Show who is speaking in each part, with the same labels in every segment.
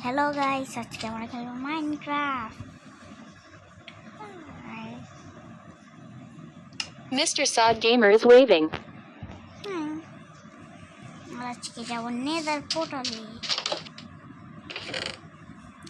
Speaker 1: Hello guys, আজকে আমরা খেলবো Minecraft.
Speaker 2: Mr. Sod Gamer is waving.
Speaker 1: আমরা আজকে যাবো নেদার পোর্টালে।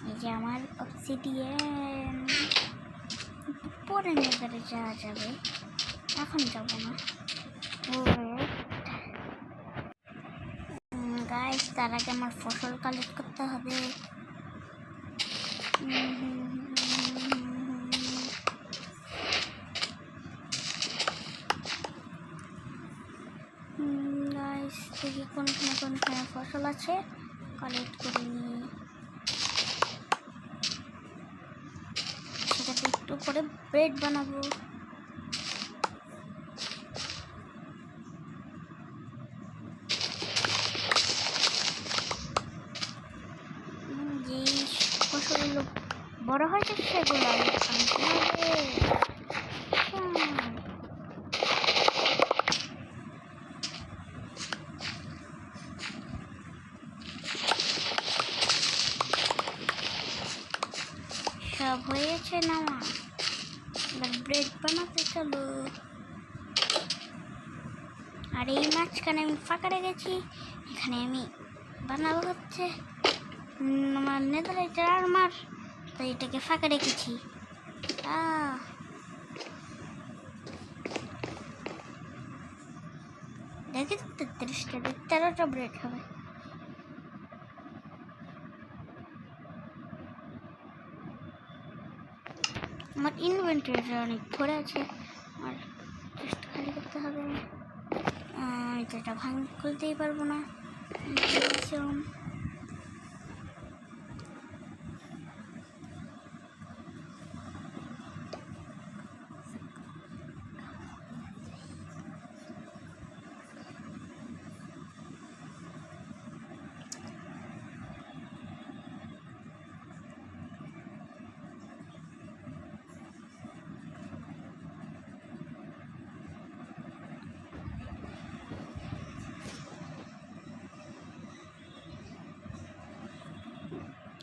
Speaker 1: এই যে আমার অবসিডিয়ান, পরে নেদারে যাওয়া যাবে, এখন যাব না। গাইস, তার আগে আমার ফসল কালেক্ট করতে হবে। গাইস, দেখি কোনখানে ফসল আছে, কালেক্ট করে নিই। সেটাতে একটু করে ব্রেড বানাবো। যেই ফসলগুলো বড় হয়েছে সেগুলো আনতে হবে। সব হয়েছে না, এবার ব্রেড বানাতে চলো। আর এই মাঝখানে আমি ফাঁকা রেখেছি, এখানে আমি বানাবো হচ্ছে আমার নেদারাইটের আর্মার, তো এটাকে ফাঁকা রেখেছি। দেখি তো 13টা ব্রেড হবে। আমার ইনভেন্টরিটা অনেক ভরে আছে, আর জাস্ট খালি করতে হবে। আমি তো এটা খুলতেই পারবো না।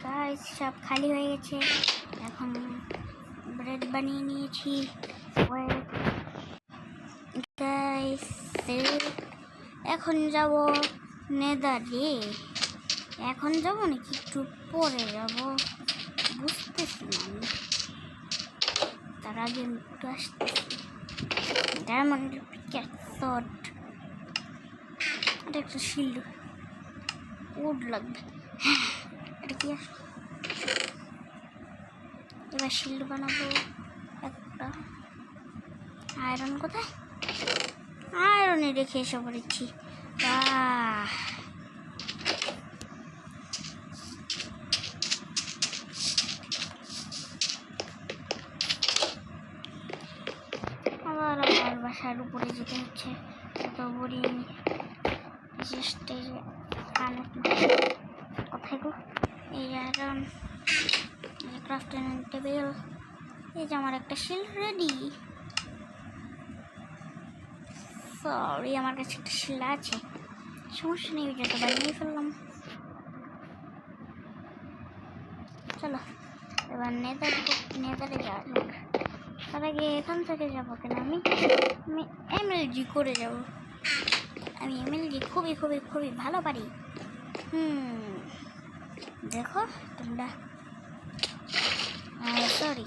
Speaker 1: গাইস, সব খালি হয়ে গেছে, এখন ব্রেড বানিয়ে নিয়েছি। গাইস, এখন যাব নেদারে। এখন যাব নাকি একটু পরে যাব বুঝতেছি না আমি। তার আগে আমি একটু আসতেছি। ডায়মন্ডের পিকেট শট, এটা একটা শিল্ড উড লাগবে। এটা কি? এবার শিল্ড বানাবো একটা। আয়রন কোথায়? আয়রনে রেখে এসে পড়েছি। আবার আমার বাসার উপরে যেতে হচ্ছে, এত বোরিং। কোথায় গো? এই আয়রন, ক্রাফটিং টেবিল, এই যে আমার একটা শিল্ড রেডি। সরি, আমার কাছে একটা শিল্ড আছে, সমস্যা নেই, ওইটা তো বানিয়ে ফেললাম। চলো এবার নেদারে যাওয়া যাক। তার আগে এখান থেকে যাবো কেন, আমি এমএলজি করে যাব। আমি এমএলজি খুবই খুবই খুবই ভালো পারি। দেখো তোমরা, সরি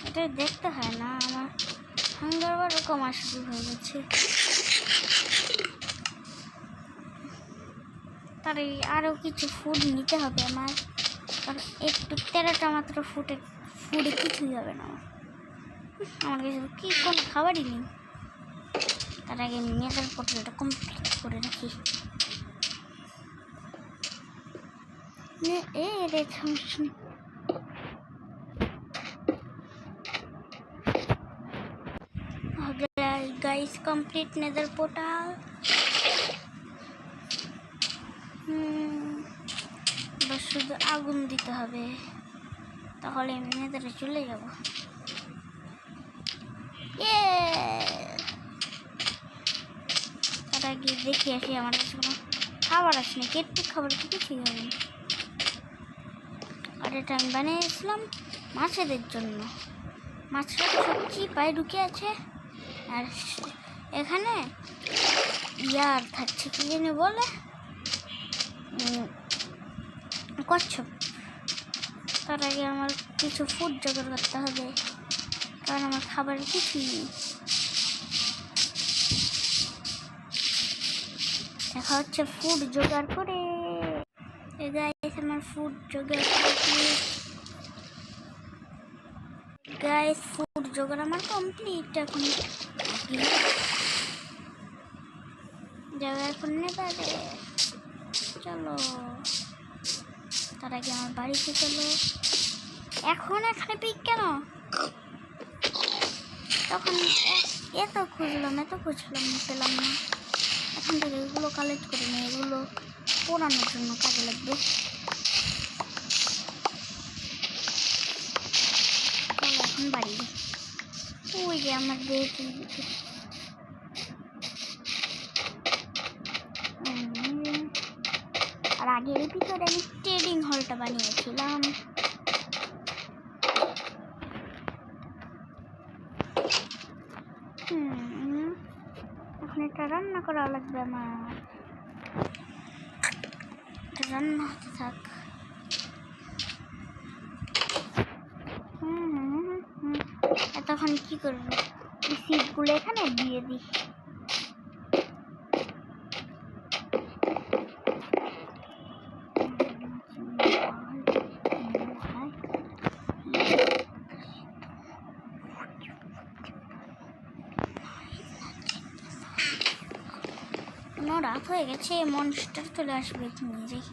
Speaker 1: এটা দেখতে হয় না, আমার হাঙ্গার বারও কমা শুরু হয়ে গেছে। তার আরও কিছু ফুড নিতে হবে আমার, কারণ একটু 13টা মাত্র ফুডে কিছুই হবে না আমার কাছে কি কোনো খাবারই নেই। তার আগে নেদার পোর্টালটা কমপ্লিট করে রাখি। Guys, complete Nether portal. এবার শুধু আগুন দিতে হবে, তাহলে আমি নেদারে চলে যাব। তার আগে দেখে আসি আমার কাছে কোনো খাবার আসেনি, একটু খাবার তো কিছুই হয়নি। আর এটা আমি বানিয়েছিলাম মাছেদের জন্য। মাছটা সব চিপায় ঢুকে আছে। আর এখানে ইয়ার থাকছে, কি জানি বলে, কচ্ছপ। তার আগে আমার কিছু ফুড জোগাড় করতে হবে, কারণ আমার খাবার কিছুই নেই। দেখা হচ্ছে ফুড জোগাড় করে। গাইস আমার ফুড জোগাড় গাইস ফুড জোগাড় আমার কমপ্লিট। এখন যাবে এখন নেবারে, চলো। তার আগে আমার বাড়িতে চলো। এখন এখানে পিক কেন? তখন এত খুঁজলাম পেলাম না। এখান থেকে এগুলো কালেক্ট করে নিই, এগুলো পোড়ানোর জন্য কাজে লাগবে। চলো এখন বাড়ি। ওই যে আমার বেটির দিকে। আর আগের ভিতরে আমি ট্রেডিং হলটা বানিয়েছিলাম। এখন এটা রান্না করা লাগবে আমার। রান্না হতে থাক। তখন কি করবো, সিটগুলো এখানে দিয়ে দিই। রাত হয়ে গেছে, মনস্টার চলে আসবে, নিয়ে যাই।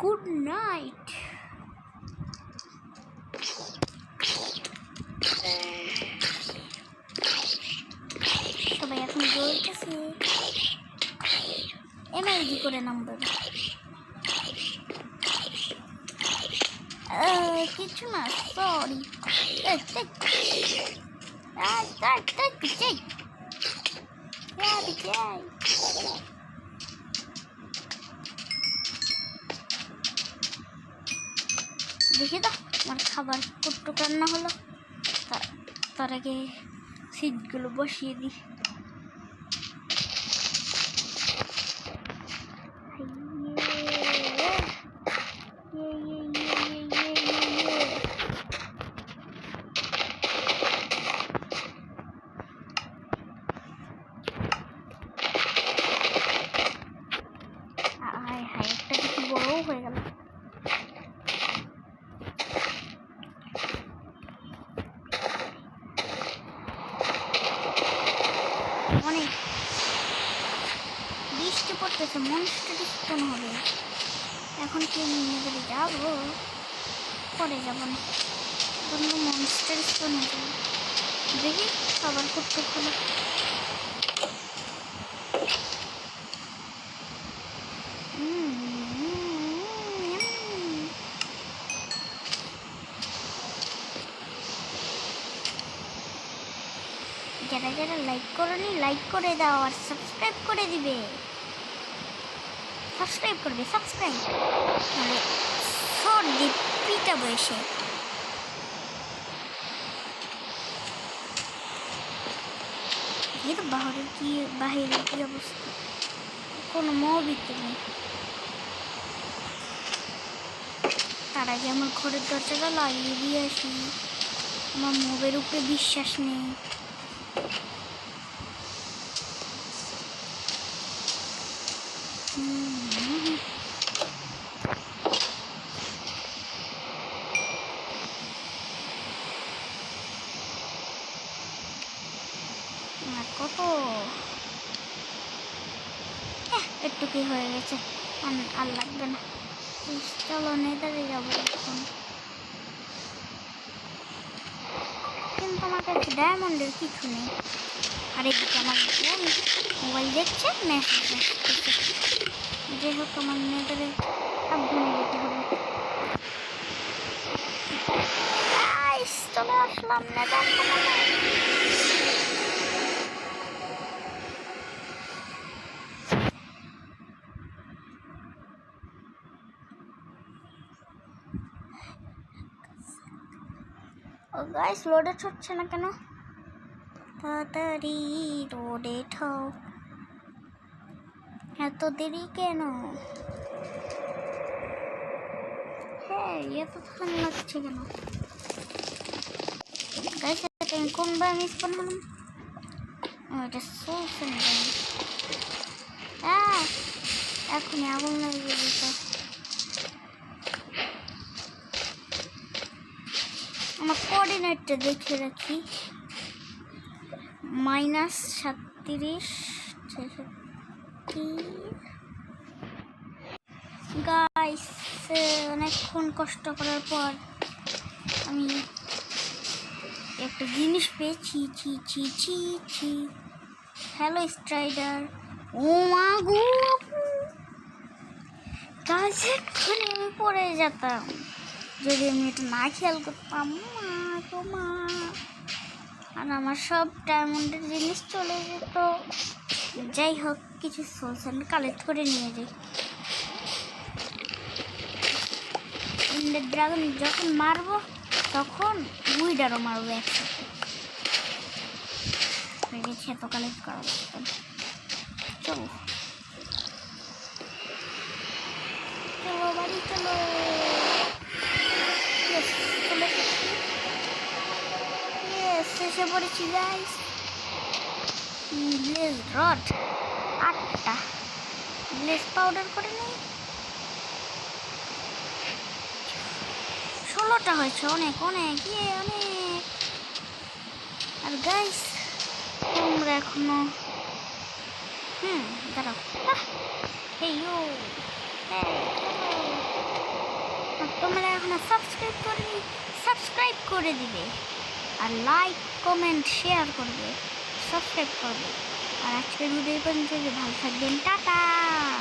Speaker 1: Good night. সবাই এখন বলতেছে এমএলজি করে নামবে। কিছু না, সরি। দেখি তো আমার খাবার কতটুকু রান্না হলো। তার আগে সিটগুলো বসিয়ে দিই। একটা কিছু বড়ও হয়ে গেল। অনেক বৃষ্টি পড়তেছে, মনস্টার স্টোন হবে। এখন কি আমি নেদারে যাবো? পরে যাবো না, মনস্টার স্টোন হয়ে যাবে। দেখি খাবার করতে হলো। যারা যারা লাইক করনি লাইক করে দাও, আর সাবস্ক্রাইব করে দিবে। সাবস্ক্রাইব মানে সর্দি পিটা বসে। বাহিরের কি অবস্থা, কোনো মুভিতে নেই। তার আগে আমার ঘরের দরজাটা লাগিয়ে দিয়ে আসি, আমার মুভের উপরে বিশ্বাস নেই। কত একটু কি হয়ে গেছে, আর লাগবে না। চলো নেদারে যাবো এখন। কিন্তু আমার কাছে ডায়মন্ডের কিছু নেই। আর এদিকে আমার মোবাইল দেখছে, মেসেজ আসছে। যাই হোক আমার নেদারে সাবধানে যেতে হবে। চলে আসলাম নেদার। ও গাইস লোডেড হচ্ছে না কেন? তাড়াতাড়ি লোডেড হও। এত দেরি কেন? হ্যাঁ এতক্ষণ লাগছে কেন? গাইস এটা আমি কোনবার মিস করলাম? এটা সোলসেন এখনই আগুন লাগিয়ে দিত। আমার কোঅর্ডিনেটটা দেখে রাখি, -37 গাইস অনেকক্ষণ কষ্ট করার পর আমি একটা জিনিস পেয়েছি। ছি ছি ছি ছি। হ্যালো স্ট্রাইডার। ও মা গো গাইস এক্ষুনি আমি পড়ে যেতাম যদি আমি এটা না খেয়াল করতাম। মা গো মা, আর আমার সব ডায়মন্ডের জিনিস চলে যেত। যাই হোক কিছু সোর্স আমি কালেক্ট করে নিয়ে যাই। ইন্ডার ড্রাগন যখন মারবো তখন উইডারও মারবো একসাথে। গেছি এত কালেক্ট করা লাগতো না। চলো চলো বাড়ি চলো। শেষে পড়েছি গাইস। ব্লেজ রড 8টা ব্লেজ পাউডার করে নিই। 16টা হয়েছে, অনেক অনেক অনেক। আর গাইস তোমরা এখনো দাঁড়াও হেইও তোমরা এখনো সাবস্ক্রাইব করে দিবে, আর লাইক কমেন্ট শেয়ার করবে, সাবস্ক্রাইব করবে। আর আজকের ভিডিও পর্যন্ত ভালো থাকবেন, টাটা।